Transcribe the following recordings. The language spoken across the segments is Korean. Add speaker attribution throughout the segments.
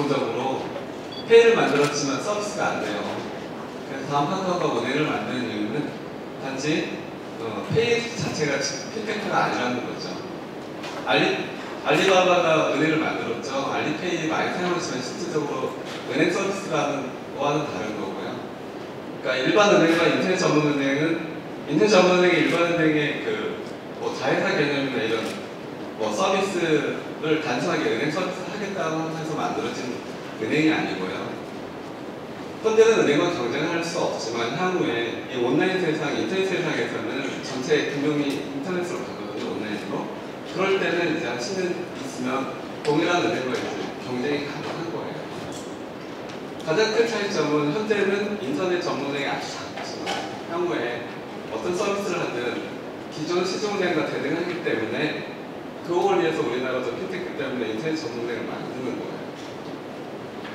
Speaker 1: 기본적으로 페이를 만들었지만 서비스가 안 돼요. 그래서 다음 카카오가 은행을 만드는 이유는 단지 페이 자체가 핀테크가 아니라는 거죠. 알리바바가 은행을 만들었죠. 알리페이 많이 사용하지만 실질적으로 은행 서비스라는 거와는 다른 거고요. 그러니까 일반 은행과 인터넷 전문 은행은 인터넷 전문 은행이 일반 은행의 뭐 자회사 개념이나 이런 뭐 서비스를 단순하게 은행 서비스를 하겠다고 해서 만들어진 은행이 아니고요. 현대는 은행과 경쟁을 할 수 없지만 향후에 이 온라인 세상, 인터넷 세상에서는 전체 금융이 인터넷으로 가거든요, 온라인으로. 그럴 때는 이제 한 10년 있으면 동일한 은행과 이제 경쟁이 가능한 거예요. 가장 큰 차이점은 현재는 인터넷 전문은행이 아주 작지만 향후에 어떤 서비스를 하든 기존 시중은행과 대등하기 때문에 그 원리에서 우리나라도 핀테크 때문에 인터넷 전문은행을 만드는 거예요.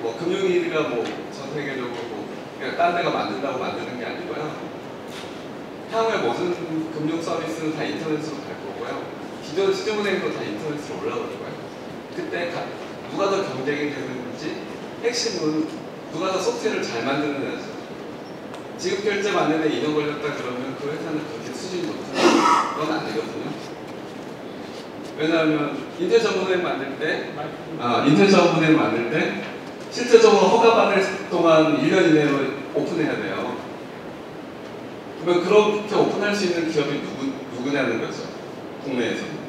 Speaker 1: 뭐 금융위기가 뭐 전 세계적으로 뭐 그냥 딴 데가 만든다고 만드는 게 아니고요. 향후에 모든 금융 서비스는 다 인터넷으로 갈 거고요. 기존 시중은행도 다 인터넷으로 올라올 거예요. 그때 누가 더 경쟁이 되는지 핵심은 누가 더 소프트웨어를 잘 만드느냐죠. 지급 결제 만드는데 2년 걸렸다 그러면 그 회사는 그렇게 수준이 높은 건 아니거든요. 왜냐하면 인터넷 전문은행 만들 때 실제적으로 허가받을 동안 1년 이내로 오픈해야 돼요. 그러면 그렇게 오픈할 수 있는 기업이 누구냐는 거죠. 국내에서는.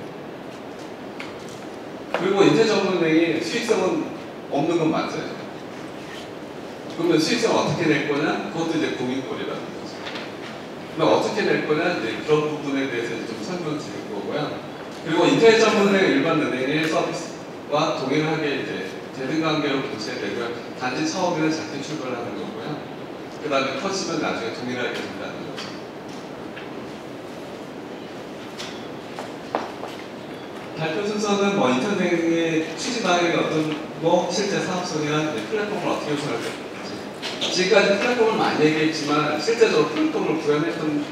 Speaker 1: 그리고 인터넷 전문은행이 수익성은 없는 건 맞아요. 그러면 수익성 어떻게 낼 거냐? 그것도 이제 고민거리라는 거죠. 그러면 어떻게 낼 거냐? 이제 그런 부분에 대해서 좀 설명을 드릴 거고요. 그리고 인터넷 전문은행 일반 은행의 서비스와 동일하게 이제 대등관계로 교체되고요. 단지 처음에는 작게 출발을 하는 거고요. 그 다음에 커지면 나중에 동일하게 된다는 거죠. 발표 순서는 뭐 인터넷의 취지 방향이 어떤 뭐 실제 사업성이나 플랫폼을 어떻게 구성할 건지. 지금까지 플랫폼을 많이 얘기했지만 실제적으로 플랫폼을 구현했던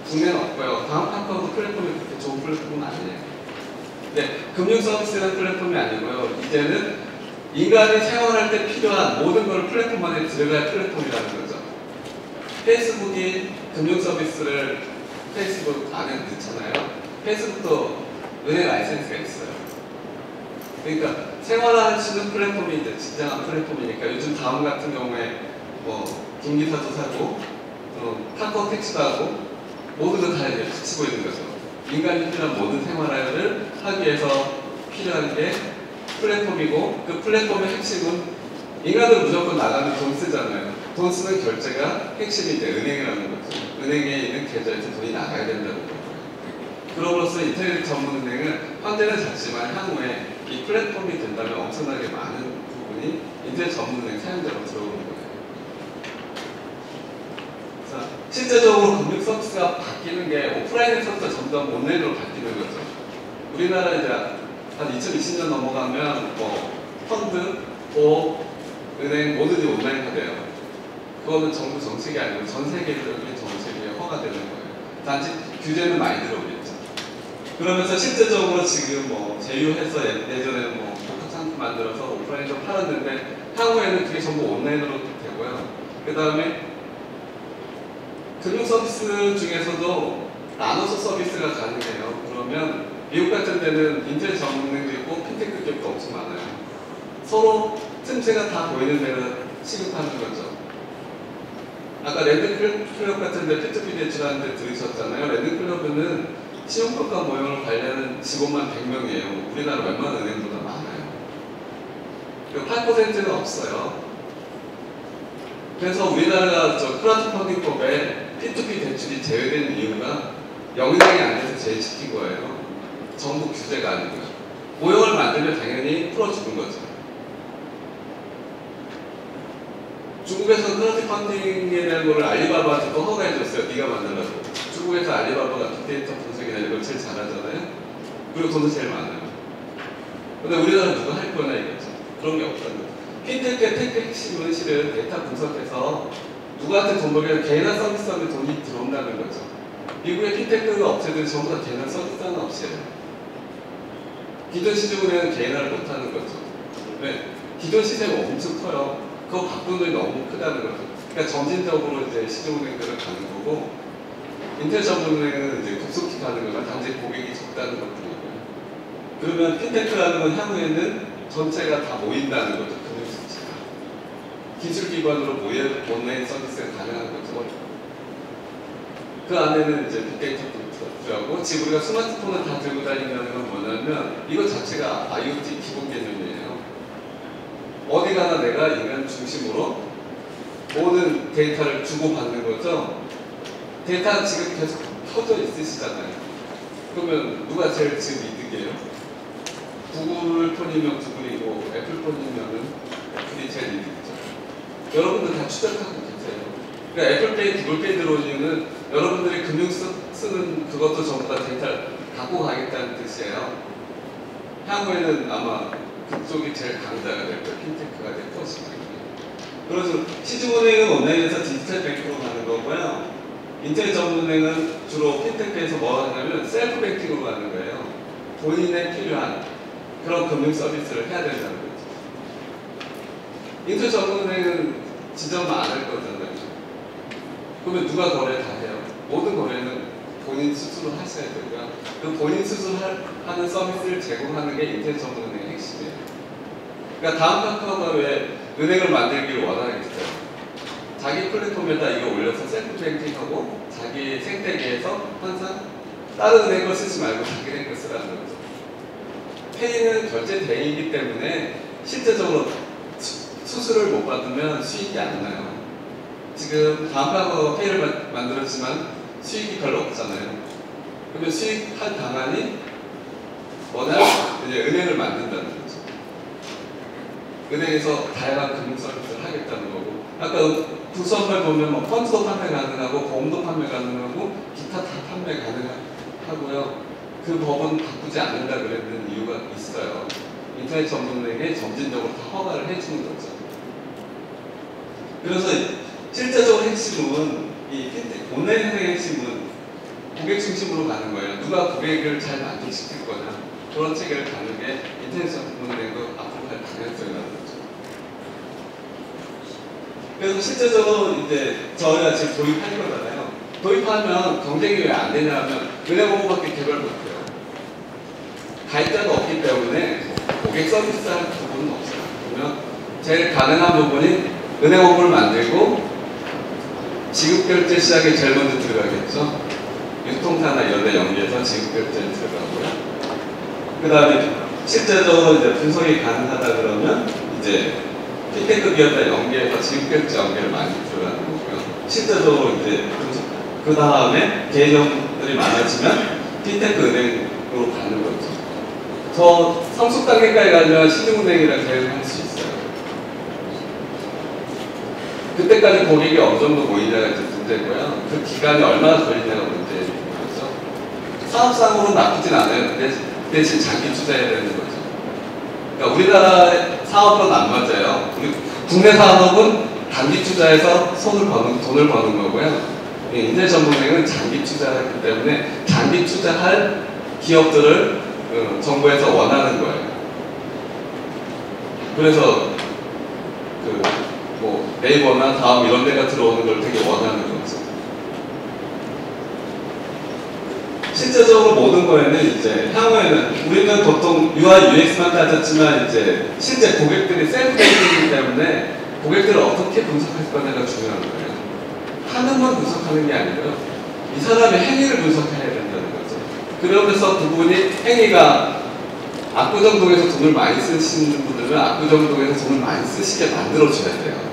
Speaker 1: 국내는 없고요. 다음 카카오도 플랫폼이 그렇게 좋은 플랫폼은 아니에요. 네, 금융 서비스라는 플랫폼이 아니고요. 이제는 인간이 생활할 때 필요한 모든 걸 플랫폼 안에 들어갈 플랫폼이라는 거죠. 페이스북이 금융 서비스를 페이스북 안에 넣잖아요. 페이스북도 은행 라이센스가 있어요. 그러니까 생활하시는 플랫폼이 이제 진정한 플랫폼이니까 요즘 다음 같은 경우에 뭐 김기사도 사고 카카오 택시도 하고 모든 걸 다 이제 붙이고 있는 거죠. 인간이 필요한 모든 생활을 하기 위해서 필요한 게 플랫폼이고 그 플랫폼의 핵심은 인간은 무조건 나가면 돈 쓰잖아요. 돈 쓰는 결제가 핵심이 이제 은행이라는 거죠. 은행에 있는 계좌에서 돈이 나가야 된다는 거예요. 그럼으로써 인터넷 전문은행은 현재는 작지만 향후에 이 플랫폼이 된다면 엄청나게 많은 부분이 인터넷 전문은행 사용자로 들어오는 거예요. 자, 실제적으로 금융 서비스가 바뀌는 게 오프라인에서부터 점점 온라인으로 바뀌는 거죠. 우리나라 이제 한 2020년 넘어가면 뭐 펀드, 보험, 은행 뭐든지 온라인화 돼요. 그거는 정부 정책이 아니고 전 세계적인 정책이 허가되는 거예요. 단지 규제는 많이 들어오겠죠. 그러면서 실제적으로 지금 뭐 제휴해서 예전에는 뭐 복합 상품 만들어서 오프라인으로 팔았는데 향후에는 그게 전부 온라인으로 되고요. 그 다음에 금융 서비스 중에서도 나눠서 서비스가 가능해요. 그러면 미국 같은 데는 인터넷 전문은행도 있고 핀테크 기업도 엄청 많아요. 서로 틈새가 다 보이는 데는 취급하는 거죠. 아까 랜드클럽 같은 데 P2P 대출하는 데 들으셨잖아요. 랜드클럽은 신용평가 모형을 관리하는 직원만 100명이에요. 우리나라 웬만한 은행보다 많아요. 그리고 8%는 없어요. 그래서 우리나라가 크라우드 펀딩법에 P2P 대출이 제외된 이유가 영장이 안 돼서 제외시킨 거예요. 정부 규제가 아니고요. 모형을 만들면 당연히 풀어주는 거죠. 중국에서 크라우드 펀딩에 대한 거를 알리바바한테 또 허가해줬어요. 네가 만들라고. 중국에서 알리바바가 빅데이터 분석이나 이런 걸 제일 잘하잖아요. 그리고 돈도 제일 많아요. 근데 우리나라는 누가 할 거냐 이거죠. 그런 게 없다는 거죠. 핀테크의 핵심은 실은 데이터 분석해서 누구한테 돈 벌면 개인화 서비스하면 돈이 들어온다는 거죠. 미국의 핀테크 업체들은 전부 다 개인화 서비스하는 업체예요. 기존 시중은행은 개인화를 못하는 거죠. 왜? 기존 시스템이 엄청 커요. 그거 바꾸는 돈이 너무 크다는 거죠. 그러니까 점진적으로 이제 시중은행들을 가는 거고, 인텔 전문은행은 이제 급속히 가는 거가 단지 고객이 적다는 것뿐이고요. 그러면 핀테크라는 건 향후에는 전체가 다 모인다는 거죠. 금융수치가. 기술기관으로 모여 온라인 서비스가 가능한 거죠. 그 안에는 이제 빅데이터도 들어가고, 지금 우리가 스마트폰을 다 들고 다닌다는 건 뭐냐면 이거 자체가 IoT 기본 개념이에요. 어디 가나 내가 인간 중심으로 모든 데이터를 주고받는 거죠. 데이터가 지금 계속 켜져 있으시잖아요. 그러면 누가 제일 지금 이득이에요? 구글 폰이면 구글이고 애플 폰이면 애플이 제일 이득이죠. 여러분들 다 추적하고 계세요. 그러니까 애플페이, 구글페이 들어온 이유는 여러분들이 금융 쓰는 그것도 전부 다 데이터를 갖고 가겠다는 뜻이에요. 향후에는 아마 그쪽이 제일 강자가 될 거예요. 핀테크가 될 것이고요. 그래서 시중은행은 온라인에서 디지털 뱅크로 가는 거고요. 인텔 전문은행은 주로 핀테크에서 뭐 하냐면 셀프 뱅킹으로 가는 거예요. 본인에 필요한 그런 금융 서비스를 해야 된다는 거죠. 인텔 전문은행은 지점만 안 할 거잖아요. 그러면 누가 거래 다 해요? 모든 거래는 본인 스스로 하셔야 되고요. 그 본인 스스로 하는 서비스를 제공하는 게 인텔 전문은행의 핵심이에요. 그러니까 다음 카카오가 왜 은행을 만들기를 원하겠어요? 자기 플랫폼에다 이거 올려서 셀프 뱅킹하고 자기 생태계에서 항상 다른 은행 걸 쓰지 말고 자기 은행 걸 쓰라는 거죠. 페이는 결제 대행이기 때문에 실제적으로 수수료를 못 받으면 수익이 안 나요. 지금 다음하고 페이를 만들었지만 수익이 별로 없잖아요. 그러면 수익할 방안이 뭐냐? 이제 은행을 만든다는 거죠. 은행에서 다양한 금융 서비스를 하겠다는 거고, 아까 부수업을 보면 뭐 펀드도 판매 가능하고 보험도 판매 가능하고 기타 다 판매 가능하고요. 그 법은 바꾸지 않는다 그랬는 이유가 있어요. 인터넷 전문은행에 점진적으로 다 허가를 해주는 거죠. 그래서 실제적으로 핵심은 이 온라인 은행의 핵심은 고객 중심으로 가는 거예요. 누가 고객을 잘 만족시킬 거냐, 그런 체계를 가는 게 인터넷 전문은행도 앞으로 갈 가능성이라는 거죠. 그래서 실제적으로 이제 저희가 지금 도입할 거잖아요. 도입하면 경쟁이 왜 안 되냐면 은행보호밖에 개발 못해요. 가입자가 없기 때문에 고객 서비스할 부분은 없어요. 그러면 제일 가능한 부분이 은행보호를 만들고 지급결제 시장에 제일 먼저 들어가겠죠. 유통사나 이런 데 연계해서 지급결제에 들어가고요. 그 다음에 실제적으로 이제 분석이 가능하다 그러면 이제 핀테크 기업과 연계해서 지급결제 연계를 많이 들어가는 거고요. 실제적으로 이제 그 다음에 개념들이 많아지면 핀테크 은행으로 가는 거죠. 더 성숙 단계까지 가면 시중은행이랑 계획할 수 있어요. 그때까지 고객이 어느 정도 모이냐가 이제 문제고요. 그 기간이 얼마나 걸리냐가 문제인 거죠. 사업상으로는 나쁘진 않아요. 대신 장기 투자해야 되는 거죠. 그러니까 우리나라 사업은 안 맞아요. 우리 국내 사업은 단기 투자해서 돈을 버는 거고요. 인텔 전문은행은 장기 투자하기 때문에 장기 투자할 기업들을 정부에서 원하는 거예요. 그래서 뭐 네이버나 다음 이런 데가 들어오는 걸 되게 원하는 거죠. 실제적으로 모든 거에는 이제 향후에는 우리는 보통 UI, UX만 따졌지만 이제 실제 고객들이 셀프 뱅킹이기 때문에 고객들을 어떻게 분석할 거냐가 중요한 거예요. 하는만 분석하는 게 아니고요. 이 사람의 행위를 분석해야 된다는 거죠. 그러면서 그분이 행위가 압구정동에서 돈을 많이 쓰시는 분들은 압구정동에서 돈을 많이 쓰시게 만들어줘야 돼요.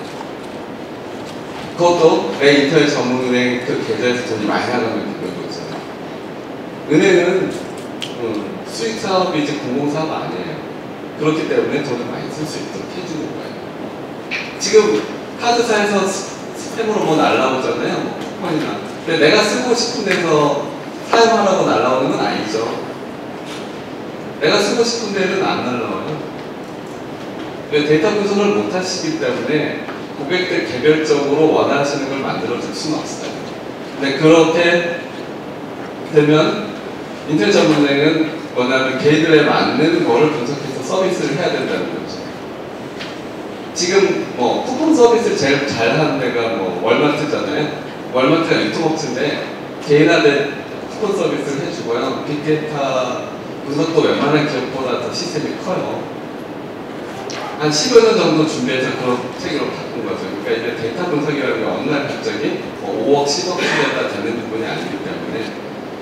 Speaker 1: 그것도 내 인터넷 전문은행 그 계좌에서 돈이 많이 나가면 되는 거죠. 은행은 수익 사업이 이제 공공사업 아니에요. 그렇기 때문에 돈을 많이 쓸 수 있도록 해주는 거예요. 지금 카드사에서 스팸으로 뭐 날라오잖아요. 뭐 쿠폰이나. 근데 내가 쓰고 싶은 데서 사용하라고 날라오는 건 아니죠. 내가 쓰고 싶은 데는 안 날라와요. 데이터 분석을 못 하시기 때문에 고객들 개별적으로 원하시는 걸 만들어줄 수는 없어요. 근데 그렇게 되면 인텔 전문은행은 뭐냐면 개인들에 맞는 거를 분석해서 서비스를 해야 된다는 거죠. 지금 뭐 쿠폰 서비스를 제일 잘하는 데가 뭐 월마트잖아요. 월마트가 유통업체인데 개인화된 쿠폰 서비스를 해주고요. 빅데이터 분석도 웬만한 기업보다 더 시스템이 커요. 한 10여 년 정도 준비해서 그런 체계로 바꾼 거죠. 그러니까 이제 데이터 분석이라는 게 어느 날 갑자기 뭐 5억, 10억 시대가 되는 부분이 아니기 때문에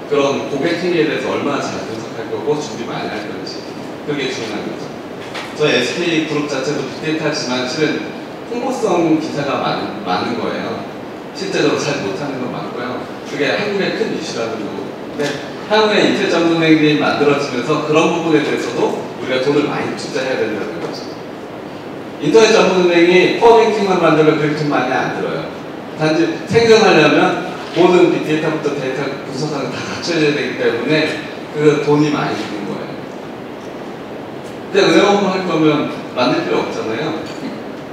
Speaker 1: 그런 고객 행위에 대해서 얼마나 잘 분석할 거고 준비 많이 할 건지 그게 중요한 거죠. 저희 SK 그룹 자체도 빅데이터지만 실은 홍보성 기사가 많은 거예요. 실제적으로 잘 못하는 건 맞고요. 그게 한국의 큰 이슈라는 거고. 근데 향후에 인텔 전문행이 만들어지면서 그런 부분에 대해서도 우리가 돈을 많이 투자해야 된다는 거죠. 인터넷 전문은행이 코어뱅킹만 만들면 그렇게 돈 많이 안 들어요. 단지 생존하려면 모든 빅데이터부터 데이터 분석하는 다 갖춰져야 되기 때문에 그 돈이 많이 드는 거예요. 근데 은행 업무 할 거면 만들 필요 없잖아요.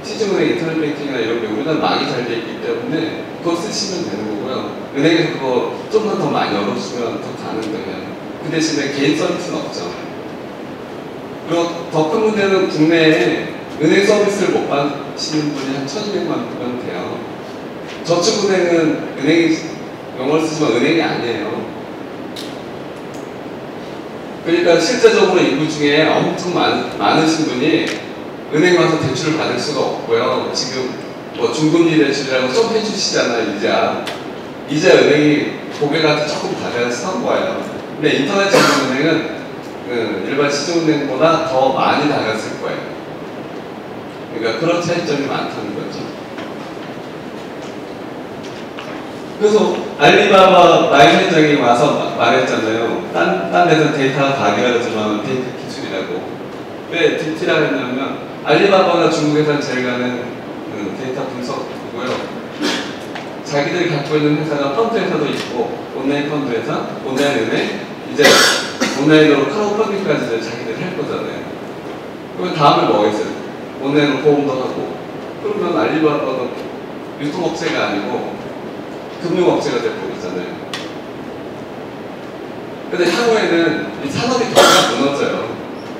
Speaker 1: 시중은행 인터넷 뱅킹이나 이런 게 우리나라 망이 잘 돼 있기 때문에 그거 쓰시면 되는 거고요. 은행에서 그거 좀만 더 많이 열어주면 더 가능해요. 그 대신에 개인 서비스는 없죠. 그리고 더 큰 문제는 국내에 은행 서비스를 못 받으시는 분이 한 1,200만 명 돼요. 저축은행은 은행이 영어를 쓰지만 은행이 아니에요. 그러니까 실제적으로 인구 중에 엄청 많으신 분이 은행 와서 대출을 받을 수가 없고요. 지금 뭐 중금리 대출이라고 좀 해주시잖아요, 이자 은행이 고객한테 조금 가격을 싼 거예요. 근데 인터넷 전문은행은 일반 시중은행보다 더 많이 나갔을 거예요. 그러니까 그런 차이점이 많다는 거죠. 그래서 알리바바 마임 회장이 와서 말했잖아요. 딴 데서 데이터가 가격하지만 데이터 기술이라고. 왜 DT라고 했냐면 알리바바가 중국에서 제일 가는 데이터 분석이고요. 자기들이 갖고 있는 회사가 펀드 회사도 있고 온라인 펀드 회사, 온라인 은행, 이제 온라인으로 크라우드 펀딩까지 자기들이 할 거잖아요. 그러면 다음에 뭐겠어요? 온라인으로 보험도 하고 그러면 알리바바도 유통업체가 아니고 금융업체가 될 거잖아요. 근데 향후에는 이 산업이 더 무너져요.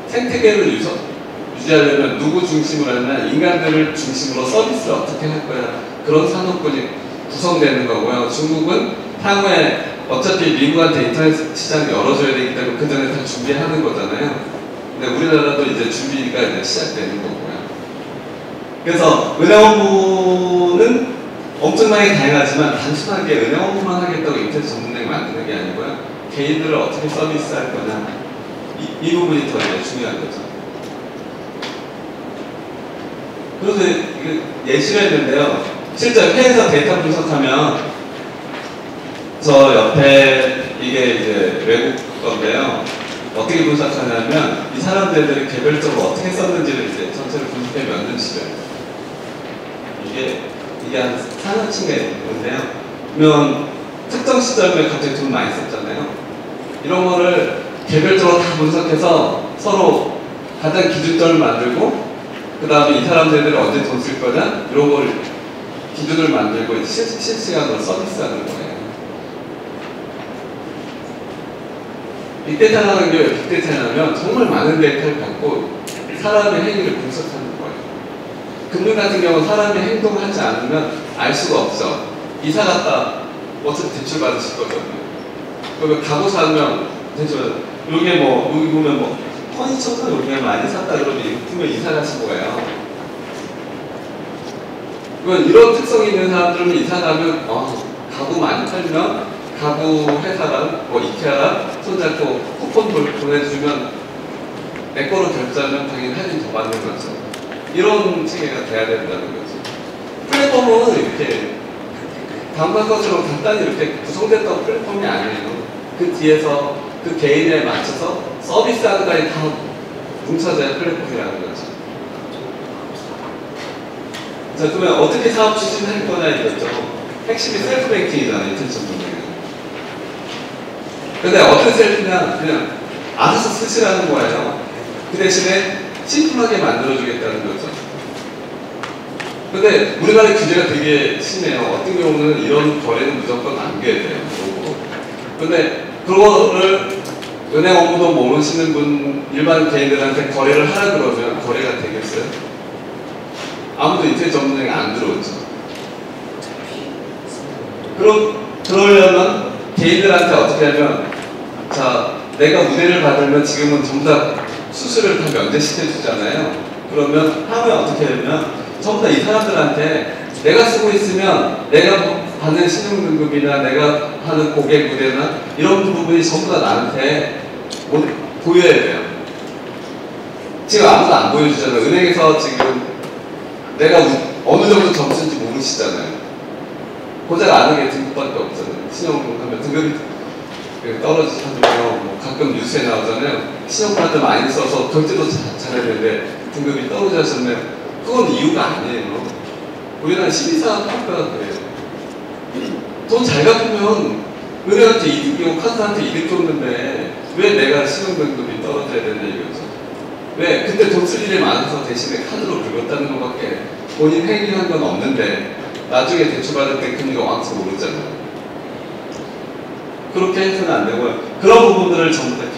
Speaker 1: 생태계를 유지하려면 누구 중심으로 하냐, 인간들을 중심으로 서비스를 어떻게 할 거야. 그런 산업군이 구성되는 거고요. 중국은 향후에 어차피 미국한테 인터넷 시장을 열어줘야 되기 때문에 그 전에 다 준비하는 거잖아요. 근데 우리나라도 이제 준비가 이제 시작되는 거고요. 그래서 은행 업무는 엄청나게 다양하지만 단순하게 은행 업무만 하겠다고 인터넷 전문행을 만드는 게 아니고요. 개인들을 어떻게 서비스할 거냐 이 부분이 더 중요한 거죠. 그래서 예시를 했는데요. 실제 회사에서 데이터 분석하면 저 옆에 이게 이제 외국 건데요. 어떻게 분석하냐면 이 사람들이 개별적으로 어떻게 썼는지를 이제 전체를 분석해 몇 년씩을 이게 한 4년치인가 있는데요. 그러면 특정 시점에 갑자기 돈 많이 썼잖아요. 이런 거를 개별적으로 다 분석해서 서로 가장 기준점을 만들고 그 다음에 이 사람들이 언제 돈 쓸 거냐 이런 걸 기준을 만들고 실시간으로 서비스하는 거예요. 빅데이터라는 게 빅데이터냐면 정말 많은 데이터를 갖고 사람의 행위를 분석하는 거예요. 금융 같은 경우는 사람이 행동을 하지 않으면 알 수가 없죠. 이사 갔다 어차피 대출 받으실 거잖아요. 그러면 가구 사면 대출, 여기 뭐 여기 보면 뭐 퍼니처가 여기가 많이 샀다 그러면 분명 이사 가신 거예요. 그러면 이런 특성이 있는 사람들은 이사 가면 가구 많이 팔면 가구 회사랑 뭐 이케아랑 손잡고 쿠폰 보내주면 내 거로 결제하면 당연히 할인 더 받는 거죠. 이런 체계가 돼야 된다는 거죠. 플랫폼은 이렇게 다음과 것처럼 간단히 이렇게 구성됐다고 플랫폼이 아니에요. 그 뒤에서 그 개인에 맞춰서 서비스하는 것까지 다 뭉쳐져야 플랫폼이라는 거죠. 자, 그러면 어떻게 사업 추진할 거냐 이거죠. 핵심이 셀프 뱅킹이잖아요, 인터넷 전문가는. 근데 어떤 셀프냐, 그냥 알아서 쓰시라는 거예요. 그 대신에 심플하게 만들어주겠다는 거죠. 근데 우리나라의 규제가 되게 심해요. 어떤 경우는 이런 거래는 무조건 남겨야 돼요. 근데 그거를 은행 업무도 모르시는 분, 일반 개인들한테 거래를 하라 그러면 거래가 되겠어요? 아무도 인터넷 전문은행 안 들어오죠. 그러려면 개인들한테 어떻게 하면, 자, 내가 우대를 받으면 지금은 전부 다 수수료를 다 면제시켜 주잖아요. 그러면 향후에 어떻게 하면 전부 다 이 사람들한테 내가 쓰고 있으면 내가 받는 신용등급이나 내가 하는 고객 우대나 이런 부분이 전부 다 나한테 보여야 돼요. 지금 아무도 안 보여주잖아요. 은행에서 지금 내가 어느 정도 점수인지 모르시잖아요. 고작 아는 게 등급밖에 없잖아요. 신용하면 등급이 떨어지면 뭐 가끔 뉴스에 나오잖아요. 신용카드 많이 써서 결제도 잘해야 되는데 등급이 떨어졌으면 그건 이유가 아니에요. 우리나라 심의사 평가가 그래요. 돈 잘 갚으면 은행한테 이득이고 카드한테 이득 줬는데 왜 내가 신용등급이 떨어져야 되냐 이거죠. 왜? 그때 돈 쓸 일이 많아서 대신에 카드로 긁었다는 것밖에 본인 행위한 건 없는데 나중에 대출받을 때 금리가 왕창 오르잖아요. 그렇게 해서는 안 되고요. 그런 부분들을 전부 다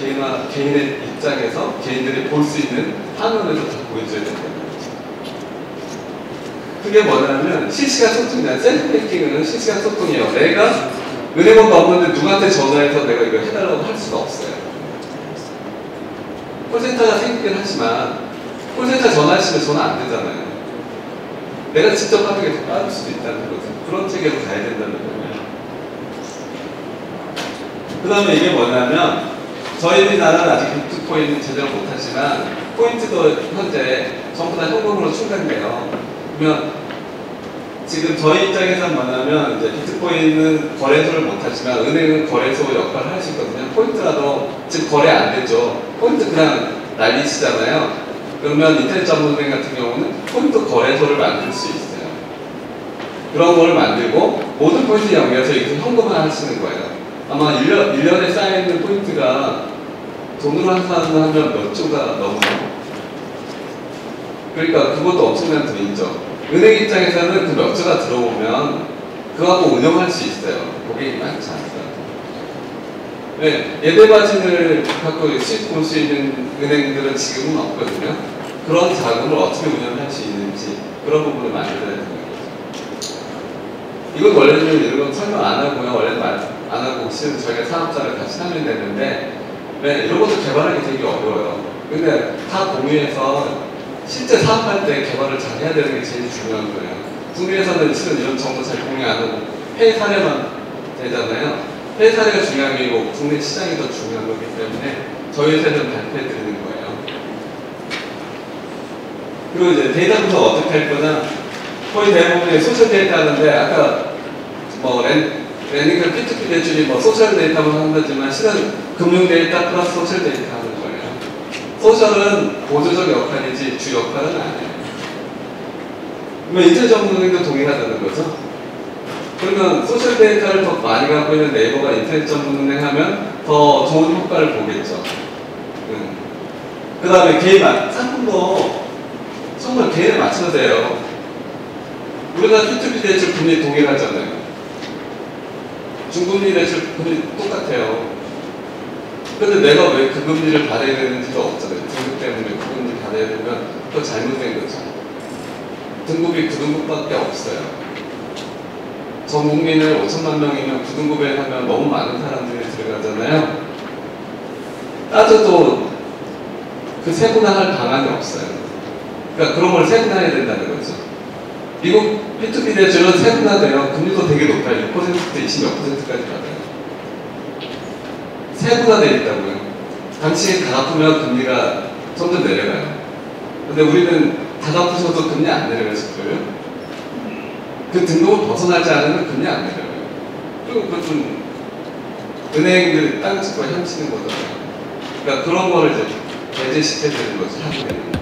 Speaker 1: 개인의 입장에서 개인들이 볼 수 있는 화면에서 다 보여줘야 된다는 거죠. 그게 뭐냐면 실시간 소통이야. 셀프뱅킹은 실시간 소통이에요. 내가 은행원도 없는데 누구한테 전화해서 내가 이거 해달라고 할 수가 없어요. 콜센터가 생기긴 하지만 콜센터 전화하시면 전화 안 되잖아요. 내가 직접 하는 게 더 빠를 수도 있다는 거죠. 그런 체계로 가야 된다는 거예요. 그 다음에 이게 뭐냐면 저희 나라는 아직 비트코인 제대로 못하지만 포인트도 현재 전부 다 현금으로 충당돼요. 그러면 지금 저희 입장에서는 뭐냐면 이제 비트코인은 거래소를 못하지만 은행은 거래소 역할을 할 수 있거든요. 포인트라도 지금 거래 안 되죠. 포인트 그냥 날리시잖아요. 그러면 인터넷 전문은행 같은 경우는 포인트 거래소를 만들 수 있어요. 그런 거를 만들고 모든 포인트 연결해서 여기서 현금화 하시는 거예요. 아마 1년에 쌓여있는 포인트가 돈으로 환산하면 몇 조가 넘어요. 그러니까 그것도 엄청난 돈이죠. 은행 입장에서는 그 몇 조가 들어오면 그거하고 운영할 수 있어요. 고객이 많지 않아요. 네, 예대마진을 갖고 수익 볼 수 있는 은행들은 지금은 없거든요. 그런 자금을 어떻게 운영할 수 있는지 그런 부분을 만들어야 되는 거죠. 이건 원래는 이런 건 설명 안 하고요. 원래는 안 하고 실은 저희가 사업자를 같이 하면 되는데 네, 이런 것도 개발하기 되게 어려워요. 근데 다 공유해서 실제 사업할 때 개발을 잘 해야 되는 게 제일 중요한 거예요. 국내에서는 실은 이런 정보 잘 공유 안 하고 해외 사례만 되잖아요. 해외 사례가 중요한 게 아니고 국내 시장이 더 중요한 거기 때문에 저희 회사는 발표해 드리는 거예요. 그리고 이제 데이터 분석 어떻게 할 거냐? 거의 대부분의 소셜 데이터 하는데 아까 뭐 랜딩글 P2P 대출이 뭐 소셜 데이터만 한다지만 실은 금융 데이터 플러스 소셜 데이터 하는 거예요. 소셜은 보조적 역할이지 주 역할은 아니에요. 그러면 인터넷 전문은행도 동일하다는 거죠. 그러면 소셜 데이터를 더 많이 갖고 있는 네이버가 인터넷 전문은행 하면 더 좋은 효과를 보겠죠. 그 다음에 개인 상품도 정말 개인에 맞춰서 돼요. 우리가 P2P 대출 금리 동일하잖아요. 중금리 대출 금리 똑같아요. 근데 내가 왜 그 금리를 받아야 되는지도 없잖아요. 등급 때문에 그 금리 받아야 되면 또 잘못된 거죠. 등급이 9등급밖에 없어요. 전 국민을 5천만 명이면 9등급에 하면 너무 많은 사람들이 들어가잖아요. 따져도 그 세분화할 방안이 없어요. 그러니까 그런 걸 세분화해야 된다는 거죠. 미국 P2P 대출은 세분화돼요. 금리도 되게 높아요. 6%부터 20몇 %까지 받아요. 세분화되어 있다고요. 당신이 다 갚으면 금리가 점점 내려가요. 근데 우리는 다 갚으셔도 금리 안 내려가실 거예요. 그 등급을 벗어나지 않으면 금리 안 내려가요. 그리고 그것은 은행들이 땅 짓고 향치는 거잖아요. 그러니까 그런 거를 이제 배제시켜야 되는 거죠. 한국에는.